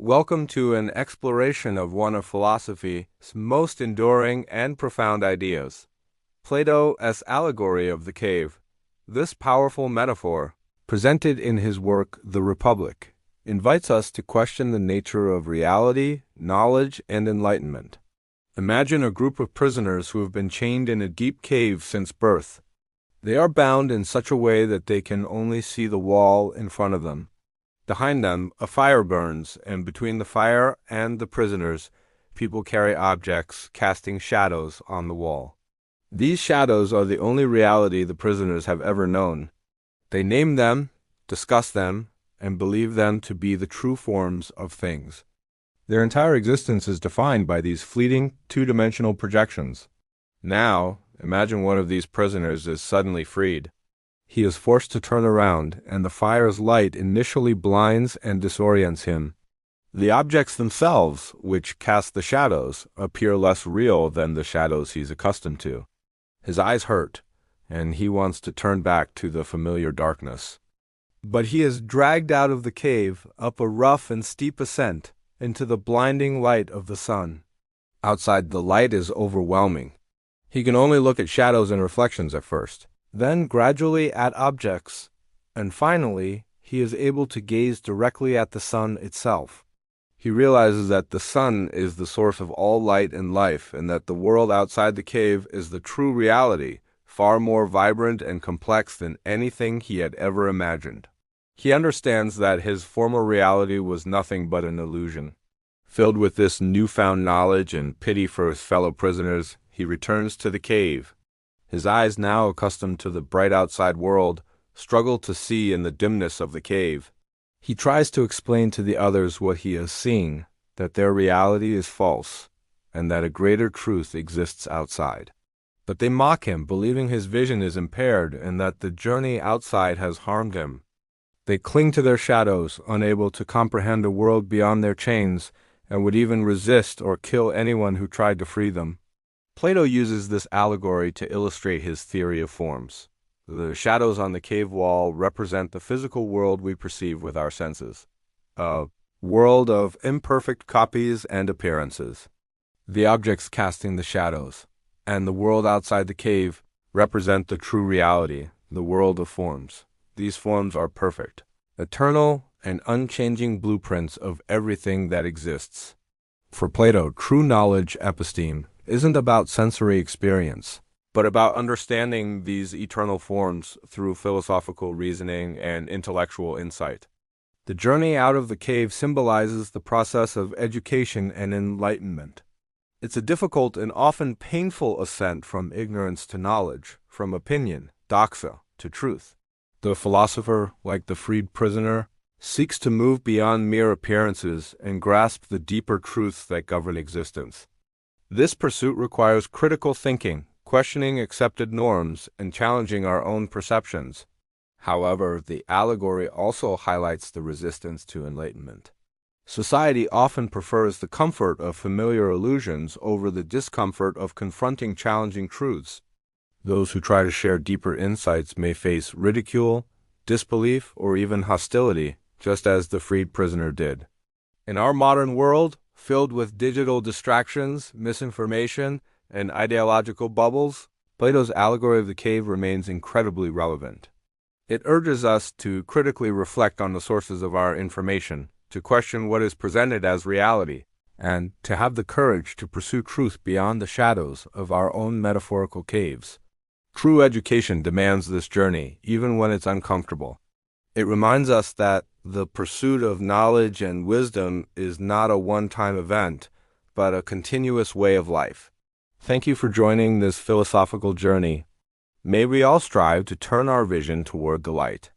Welcome to an exploration of one of philosophy's most enduring and profound ideas, Plato's allegory of the cave. This powerful metaphor, presented in his work The Republic, invites us to question the nature of reality, knowledge, and enlightenment. Imagine a group of prisoners who have been chained in a deep cave since birth. They are bound in such a way that they can only see the wall in front of them. Behind them, a fire burns, and between the fire and the prisoners, people carry objects, casting shadows on the wall. These shadows are the only reality the prisoners have ever known. They name them, discuss them, and believe them to be the true forms of things. Their entire existence is defined by these fleeting, two-dimensional projections. Now, imagine one of these prisoners is suddenly freed. He is forced to turn around, and the fire's light initially blinds and disorients him. The objects themselves, which cast the shadows, appear less real than the shadows he's accustomed to. His eyes hurt, and he wants to turn back to the familiar darkness. But he is dragged out of the cave, up a rough and steep ascent, into the blinding light of the sun. Outside, the light is overwhelming. He can only look at shadows and reflections at first, then gradually at objects, and finally he is able to gaze directly at the sun itself. He realizes that the sun is the source of all light and life, and that the world outside the cave is the true reality, far more vibrant and complex than anything he had ever imagined. He understands that his former reality was nothing but an illusion. Filled with this newfound knowledge and pity for his fellow prisoners, he returns to the cave. His eyes, now accustomed to the bright outside world, struggle to see in the dimness of the cave. He tries to explain to the others what he is seeing, that their reality is false, and that a greater truth exists outside. But they mock him, believing his vision is impaired and that the journey outside has harmed him. They cling to their shadows, unable to comprehend a world beyond their chains, and would even resist or kill anyone who tried to free them. Plato uses this allegory to illustrate his theory of forms. The shadows on the cave wall represent the physical world we perceive with our senses, a world of imperfect copies and appearances. The objects casting the shadows, and the world outside the cave, represent the true reality, the world of forms. These forms are perfect, eternal, and unchanging blueprints of everything that exists. For Plato, true knowledge, episteme, isn't about sensory experience, but about understanding these eternal forms through philosophical reasoning and intellectual insight. The journey out of the cave symbolizes the process of education and enlightenment. It's a difficult and often painful ascent from ignorance to knowledge, from opinion, doxa, to truth. The philosopher, like the freed prisoner, seeks to move beyond mere appearances and grasp the deeper truths that govern existence. This pursuit requires critical thinking, questioning accepted norms, and challenging our own perceptions. However, the allegory also highlights the resistance to enlightenment. Society often prefers the comfort of familiar illusions over the discomfort of confronting challenging truths. Those who try to share deeper insights may face ridicule, disbelief, or even hostility, just as the freed prisoner did. In our modern world, filled with digital distractions, misinformation, and ideological bubbles, Plato's allegory of the cave remains incredibly relevant. It urges us to critically reflect on the sources of our information, to question what is presented as reality, and to have the courage to pursue truth beyond the shadows of our own metaphorical caves. True education demands this journey, even when it's uncomfortable. It reminds us that the pursuit of knowledge and wisdom is not a one-time event, but a continuous way of life. Thank you for joining this philosophical journey. May we all strive to turn our vision toward the light.